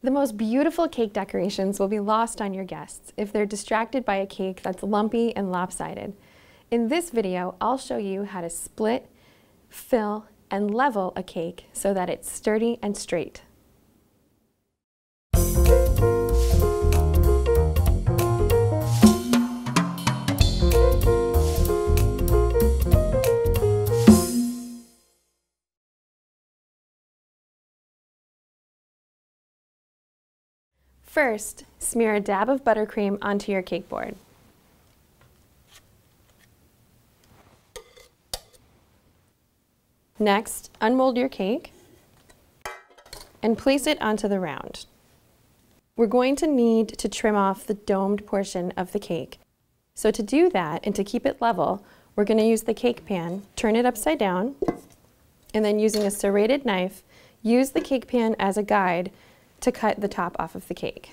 The most beautiful cake decorations will be lost on your guests if they're distracted by a cake that's lumpy and lopsided. In this video, I'll show you how to split, fill, and level a cake so that it's sturdy and straight. First, smear a dab of buttercream onto your cake board. Next, unmold your cake and place it onto the round. We're going to need to trim off the domed portion of the cake. So to do that and to keep it level, we're going to use the cake pan, turn it upside down, and then using a serrated knife, use the cake pan as a guide to cut the top off of the cake.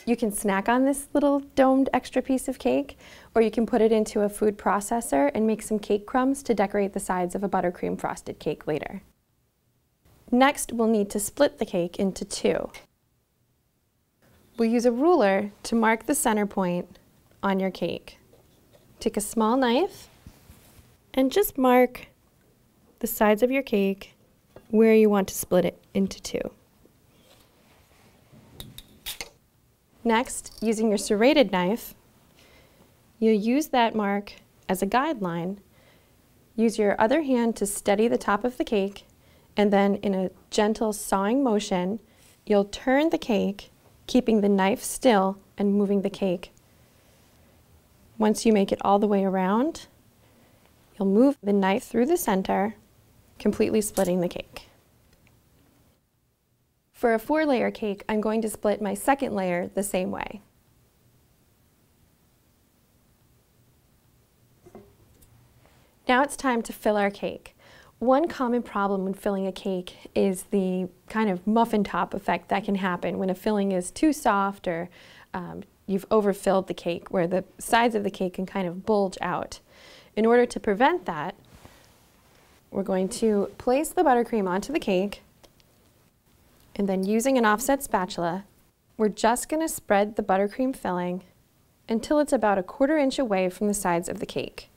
You can snack on this little domed extra piece of cake, or you can put it into a food processor and make some cake crumbs to decorate the sides of a buttercream frosted cake later. Next, we'll need to split the cake into two. We'll use a ruler to mark the center point on your cake. Take a small knife and just mark the sides of your cake where you want to split it into two. Next, using your serrated knife, you'll use that mark as a guideline. Use your other hand to steady the top of the cake, and then in a gentle sawing motion, you'll turn the cake, keeping the knife still and moving the cake. Once you make it all the way around, you'll move the knife through the center, completely splitting the cake. For a 4-layer cake, I'm going to split my second layer the same way. Now it's time to fill our cake. One common problem when filling a cake is the kind of muffin top effect that can happen when a filling is too soft or you've overfilled the cake, where the sides of the cake can kind of bulge out. In order to prevent that, we're going to place the buttercream onto the cake, and then using an offset spatula, we're just going to spread the buttercream filling until it's about a 1/4 inch away from the sides of the cake.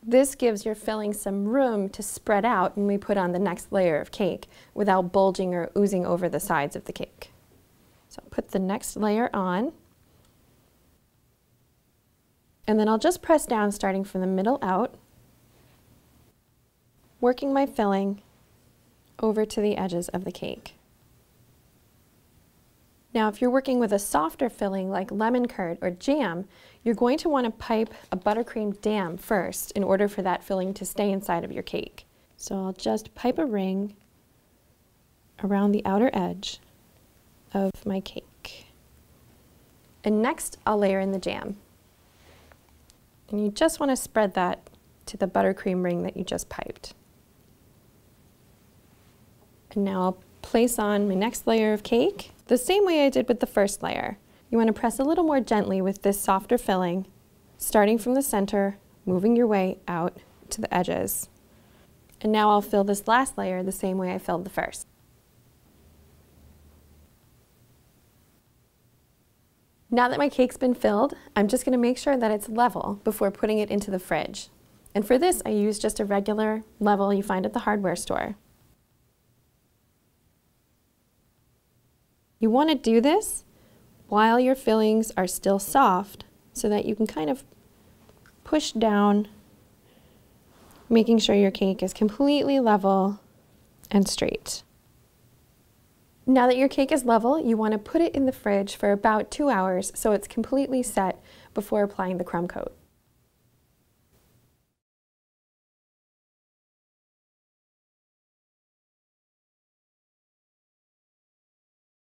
This gives your filling some room to spread out when we put on the next layer of cake without bulging or oozing over the sides of the cake. So I'll put the next layer on, and then I'll just press down starting from the middle out, working my filling over to the edges of the cake. Now, if you're working with a softer filling like lemon curd or jam, you're going to want to pipe a buttercream dam first in order for that filling to stay inside of your cake. So I'll just pipe a ring around the outer edge of my cake. And next, I'll layer in the jam. And you just want to spread that to the buttercream ring that you just piped. And now I'll place on my next layer of cake the same way I did with the first layer. You want to press a little more gently with this softer filling, starting from the center, moving your way out to the edges. And now I'll fill this last layer the same way I filled the first. Now that my cake's been filled, I'm just going to make sure that it's level before putting it into the fridge. And for this, I use just a regular level you find at the hardware store. You want to do this while your fillings are still soft so that you can kind of push down, making sure your cake is completely level and straight. Now that your cake is level, you want to put it in the fridge for about 2 hours so it's completely set before applying the crumb coat.